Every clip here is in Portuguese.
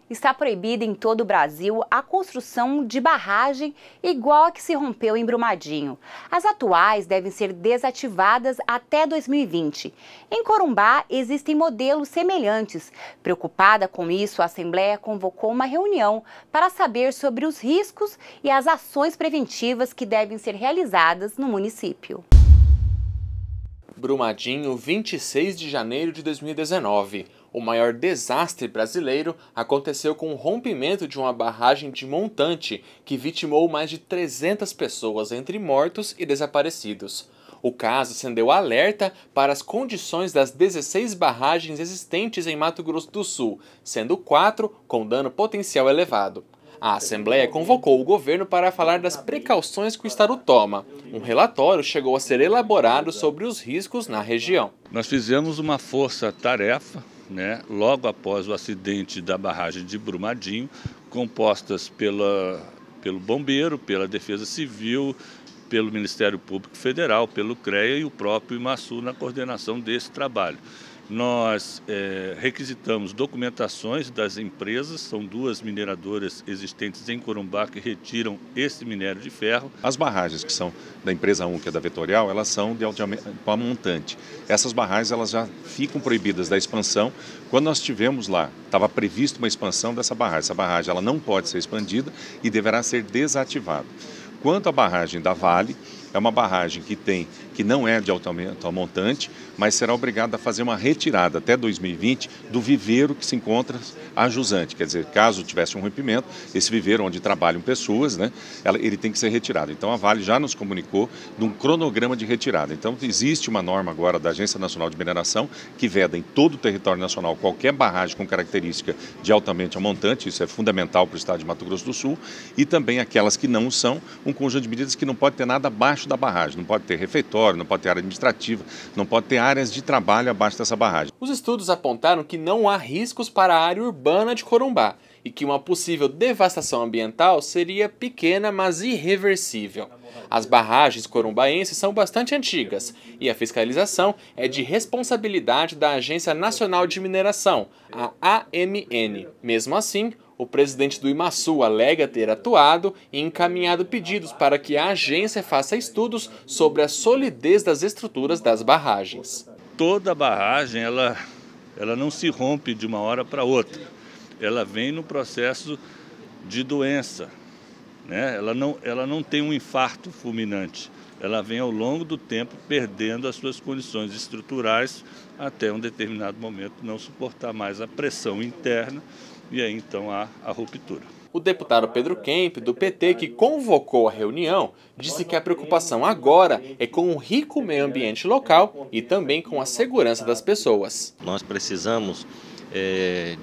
Está proibida em todo o Brasil a construção de barragem igual a que se rompeu em Brumadinho. As atuais devem ser desativadas até 2020. Em Corumbá, existem modelos semelhantes. Preocupada com isso, a Assembleia convocou uma reunião para saber sobre os riscos e as ações preventivas que devem ser realizadas no município. Brumadinho, 26 de janeiro de 2019. O maior desastre brasileiro aconteceu com o rompimento de uma barragem de montante que vitimou mais de 300 pessoas, entre mortos e desaparecidos. O caso acendeu alerta para as condições das 16 barragens existentes em Mato Grosso do Sul, sendo 4 com dano potencial elevado. A Assembleia convocou o governo para falar das precauções que o Estado toma. Um relatório chegou a ser elaborado sobre os riscos na região. Nós fizemos uma força-tarefa, logo após o acidente da barragem de Brumadinho, compostas pelo Bombeiro, pela Defesa Civil, pelo Ministério Público Federal, pelo CREA e o próprio IMASU na coordenação desse trabalho. Nós requisitamos documentações das empresas, são 2 mineradoras existentes em Corumbá que retiram esse minério de ferro. As barragens que são da empresa 1, que é da Vetorial, elas são de alto montante. Essas barragens elas já ficam proibidas da expansão. Quando nós estivemos lá, estava previsto uma expansão dessa barragem. Essa barragem ela não pode ser expandida e deverá ser desativada. Quanto à barragem da Vale, é uma barragem que não é de alto montante, mas será obrigada a fazer uma retirada até 2020 do viveiro que se encontra a jusante. Quer dizer, caso tivesse um rompimento, esse viveiro onde trabalham pessoas, ele tem que ser retirado. Então a Vale já nos comunicou de um cronograma de retirada. Então existe uma norma agora da Agência Nacional de Mineração que veda em todo o território nacional qualquer barragem com característica de altamente montante, isso é fundamental para o estado de Mato Grosso do Sul, e também aquelas que não são, um conjunto de medidas que não pode ter nada abaixo da barragem, não pode ter refeitório, não pode ter área administrativa, não pode ter áreas de trabalho abaixo dessa barragem. Os estudos apontaram que não há riscos para a área urbana de Corumbá e que uma possível devastação ambiental seria pequena, mas irreversível. As barragens corumbaenses são bastante antigas e a fiscalização é de responsabilidade da Agência Nacional de Mineração, a AMN. Mesmo assim, o presidente do IMASU alega ter atuado e encaminhado pedidos para que a agência faça estudos sobre a solidez das estruturas das barragens. Toda barragem ela não se rompe de uma hora para outra. Ela vem no processo de doença. Ela não tem um infarto fulminante. Ela vem ao longo do tempo perdendo as suas condições estruturais até um determinado momento não suportar mais a pressão interna e aí então há a ruptura. O deputado Pedro Kemp, do PT, que convocou a reunião, disse que a preocupação agora é com o rico meio ambiente local e também com a segurança das pessoas. Nós precisamos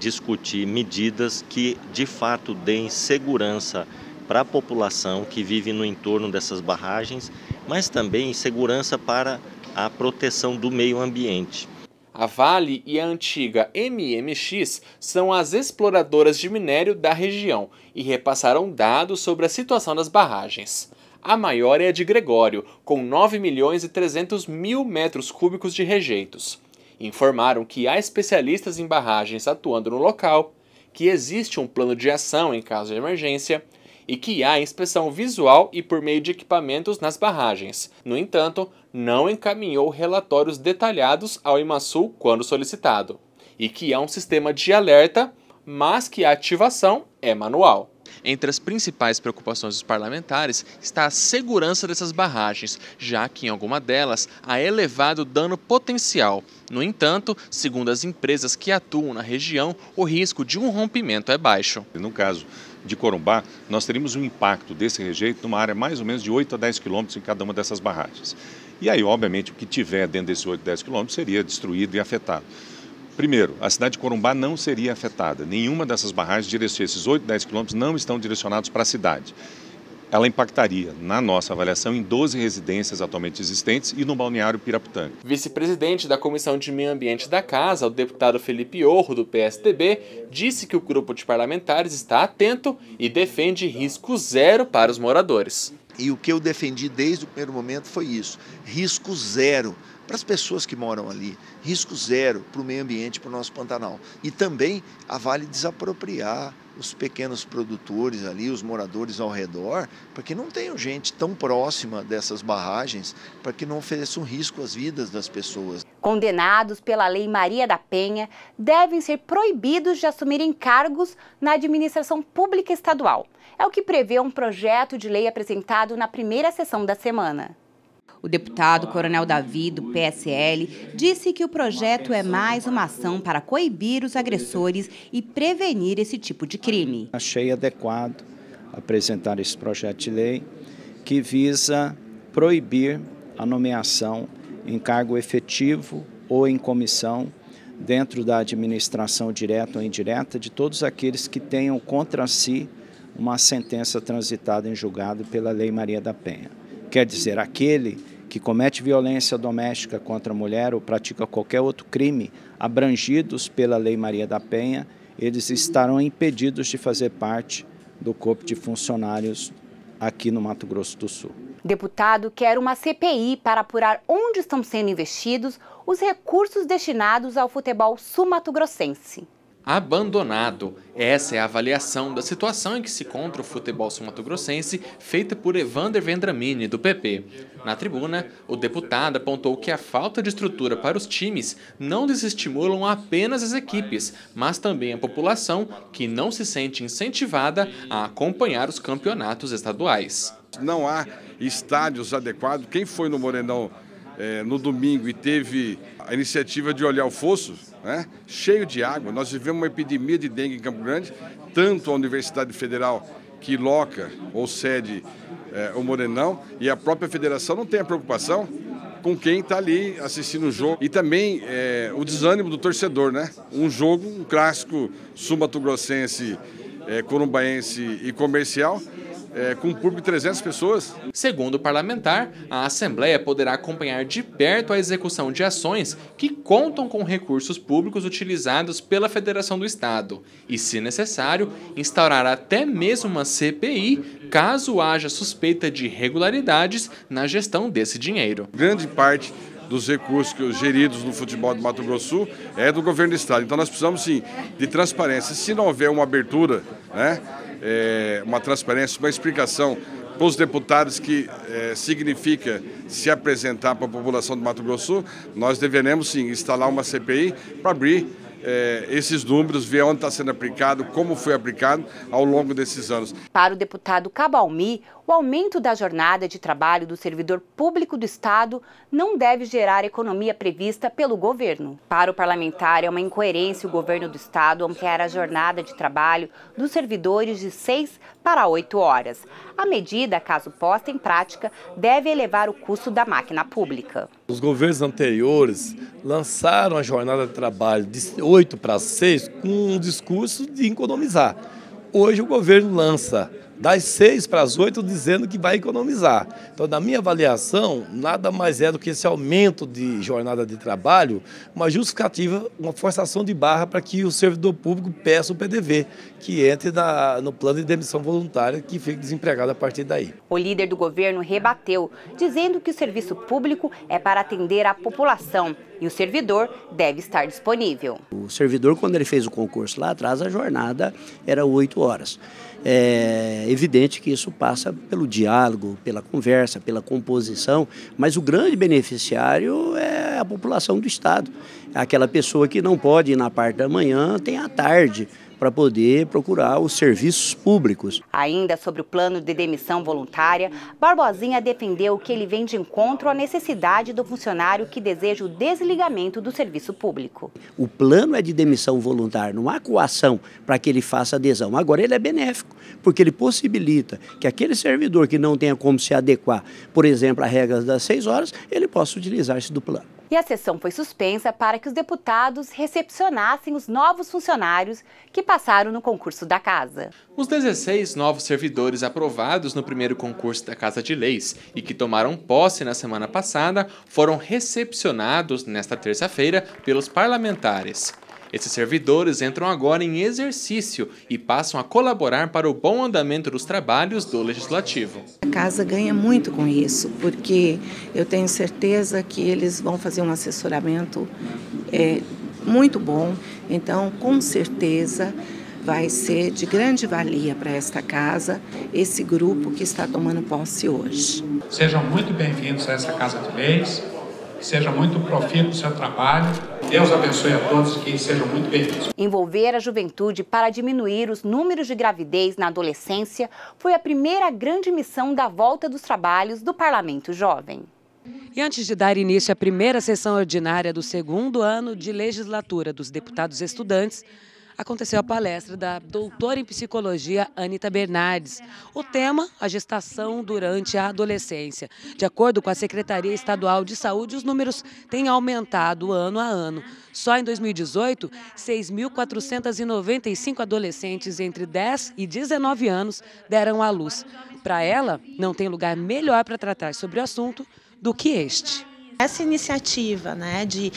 discutir medidas que de fato deem segurança para a população que vive no entorno dessas barragens, mas também segurança para a proteção do meio ambiente. A Vale e a antiga MMX são as exploradoras de minério da região e repassaram dados sobre a situação das barragens. A maior é a de Gregório, com 9.300.000 metros cúbicos de rejeitos. Informaram que há especialistas em barragens atuando no local, que existe um plano de ação em caso de emergência e que há inspeção visual e por meio de equipamentos nas barragens. No entanto, não encaminhou relatórios detalhados ao IMASU quando solicitado. E que há um sistema de alerta, mas que a ativação é manual. Entre as principais preocupações dos parlamentares está a segurança dessas barragens, já que em alguma delas há elevado dano potencial. No entanto, segundo as empresas que atuam na região, o risco de um rompimento é baixo. No caso de Corumbá, nós teríamos um impacto desse rejeito numa área mais ou menos de 8 a 10 quilômetros em cada uma dessas barragens. E aí, obviamente, o que tiver dentro desses 8 a 10 quilômetros seria destruído e afetado. Primeiro, a cidade de Corumbá não seria afetada. Nenhuma dessas barragens, esses 8 a 10 quilômetros, não estão direcionados para a cidade. Ela impactaria, na nossa avaliação, em 12 residências atualmente existentes e no balneário Piraputanga. Vice-presidente da Comissão de Meio Ambiente da Casa, o deputado Felipe Orro, do PSDB, disse que o grupo de parlamentares está atento e defende risco zero para os moradores. E o que eu defendi desde o primeiro momento foi isso, risco zero para as pessoas que moram ali, risco zero para o meio ambiente, para o nosso Pantanal. E também a Vale desapropriar os pequenos produtores ali, os moradores ao redor, para que não tenham gente tão próxima dessas barragens, para que não ofereçam risco às vidas das pessoas. Condenados pela Lei Maria da Penha, devem ser proibidos de assumirem cargos na administração pública estadual. É o que prevê um projeto de lei apresentado na primeira sessão da semana. O deputado Coronel Davi, do PSL, disse que o projeto é mais uma ação para coibir os agressores e prevenir esse tipo de crime. Achei adequado apresentar esse projeto de lei que visa proibir a nomeação em cargo efetivo ou em comissão dentro da administração direta ou indireta de todos aqueles que tenham contra si uma sentença transitada em julgado pela Lei Maria da Penha. Quer dizer, aquele que comete violência doméstica contra a mulher ou pratica qualquer outro crime abrangidos pela Lei Maria da Penha, eles estarão impedidos de fazer parte do corpo de funcionários aqui no Mato Grosso do Sul. O deputado quer uma CPI para apurar onde estão sendo investidos os recursos destinados ao futebol sul-mato-grossense. Abandonado. Essa é a avaliação da situação em que se encontra o futebol sul-mato-grossense, feita por Evander Vendramini, do PP. Na tribuna, o deputado apontou que a falta de estrutura para os times não desestimulam apenas as equipes, mas também a população, que não se sente incentivada a acompanhar os campeonatos estaduais. Não há estádios adequados. Quem foi no Morenão no domingo e teve a iniciativa de olhar o fosso, né, cheio de água. Nós vivemos uma epidemia de dengue em Campo Grande, tanto a Universidade Federal, que loca ou cede o Morenão, e a própria federação não tem a preocupação com quem está ali assistindo o jogo. E também o desânimo do torcedor, né? Um jogo, um clássico sul-mato-grossense, corumbaense e comercial, com um público de 300 pessoas. Segundo o parlamentar, a Assembleia poderá acompanhar de perto a execução de ações que contam com recursos públicos utilizados pela Federação do Estado e, se necessário, instaurar até mesmo uma CPI caso haja suspeita de irregularidades na gestão desse dinheiro. Grande parte dos recursos geridos no futebol do Mato Grosso do Sul é do governo do Estado. Então nós precisamos, sim, de transparência. Se não houver uma abertura, né, uma transparência, uma explicação para os deputados que significa se apresentar para a população do Mato Grosso do Sul, nós deveremos, sim, instalar uma CPI para abrir esses números, ver onde está sendo aplicado, como foi aplicado ao longo desses anos. Para o deputado Cabalmi, o aumento da jornada de trabalho do servidor público do Estado não deve gerar economia prevista pelo governo. Para o parlamentar, é uma incoerência o governo do Estado ampliar a jornada de trabalho dos servidores de 6 para 8 horas. A medida, caso posta em prática, deve elevar o custo da máquina pública. Os governos anteriores lançaram a jornada de trabalho de 8 para 6 com um discurso de economizar. Hoje o governo lança das 6 para as 8 dizendo que vai economizar. Então, na minha avaliação, nada mais é do que esse aumento de jornada de trabalho, uma justificativa, uma forçação de barra para que o servidor público peça o PDV, que entre no plano de demissão voluntária, que fique desempregado a partir daí. O líder do governo rebateu, dizendo que o serviço público é para atender a população e o servidor deve estar disponível. O servidor, quando ele fez o concurso lá atrás, a jornada era 8 horas. É evidente que isso passa pelo diálogo, pela conversa, pela composição, mas o grande beneficiário é a população do Estado. Aquela pessoa que não pode ir na parte da manhã, tem à tarde para poder procurar os serviços públicos. Ainda sobre o plano de demissão voluntária, Barbosinha defendeu que ele vem de encontro à necessidade do funcionário que deseja o desligamento do serviço público. O plano é de demissão voluntária, não há coação para que ele faça adesão. Agora ele é benéfico, porque ele possibilita que aquele servidor que não tenha como se adequar, por exemplo, à regra das 6 horas, ele possa utilizar-se do plano. E a sessão foi suspensa para que os deputados recepcionassem os novos funcionários que passaram no concurso da Casa. Os 16 novos servidores aprovados no primeiro concurso da Casa de Leis e que tomaram posse na semana passada foram recepcionados nesta terça-feira pelos parlamentares. Esses servidores entram agora em exercício e passam a colaborar para o bom andamento dos trabalhos do Legislativo. A casa ganha muito com isso, porque eu tenho certeza que eles vão fazer um assessoramento muito bom, então com certeza vai ser de grande valia para esta casa, esse grupo que está tomando posse hoje. Sejam muito bem-vindos a essa Casa de Leis, seja muito profícuo o seu trabalho. Deus abençoe a todos e que sejam muito bem-vindos. Envolver a juventude para diminuir os números de gravidez na adolescência foi a primeira grande missão da volta dos trabalhos do Parlamento Jovem. E antes de dar início à primeira sessão ordinária do segundo ano de legislatura dos deputados estudantes, aconteceu a palestra da doutora em psicologia Anita Bernardes. O tema, a gestação durante a adolescência. De acordo com a Secretaria Estadual de Saúde, os números têm aumentado ano a ano. Só em 2018, 6.495 adolescentes entre 10 e 19 anos deram à luz. Para ela, não tem lugar melhor para tratar sobre o assunto do que este. Essa iniciativa, de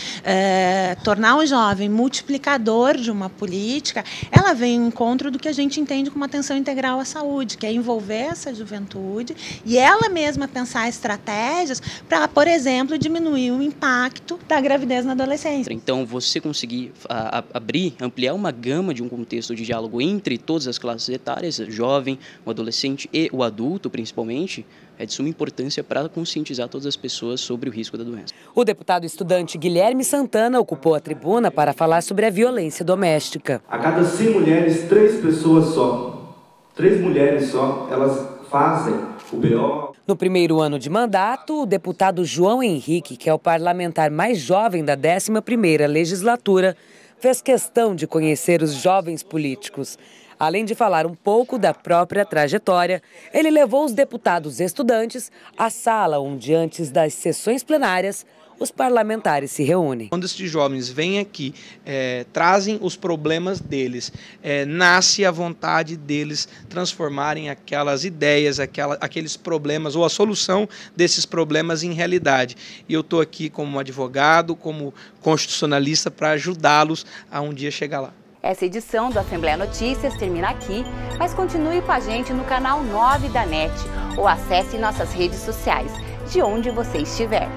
tornar o jovem multiplicador de uma política, ela vem ao encontro do que a gente entende como atenção integral à saúde, que é envolver essa juventude e ela mesma pensar estratégias para, por exemplo, diminuir o impacto da gravidez na adolescência. Então, você conseguir ampliar uma gama de um contexto de diálogo entre todas as classes etárias, o jovem, o adolescente e o adulto, principalmente, é de suma importância para conscientizar todas as pessoas sobre o risco da doença. O deputado estudante Guilherme Santana ocupou a tribuna para falar sobre a violência doméstica. A cada 100 mulheres, 3 pessoas só, 3 mulheres só, elas fazem o BO. No primeiro ano de mandato, o deputado João Henrique, que é o parlamentar mais jovem da 11ª legislatura, fez questão de conhecer os jovens políticos. Além de falar um pouco da própria trajetória, ele levou os deputados estudantes à sala onde, antes das sessões plenárias, os parlamentares se reúnem. Quando esses jovens vêm aqui, trazem os problemas deles, nasce a vontade deles transformarem aquelas ideias, aqueles problemas ou a solução desses problemas em realidade. E eu estou aqui como advogado, como constitucionalista para ajudá-los a um dia chegar lá. Essa edição do Assembleia Notícias termina aqui, mas continue com a gente no canal 9 da NET ou acesse nossas redes sociais, de onde você estiver.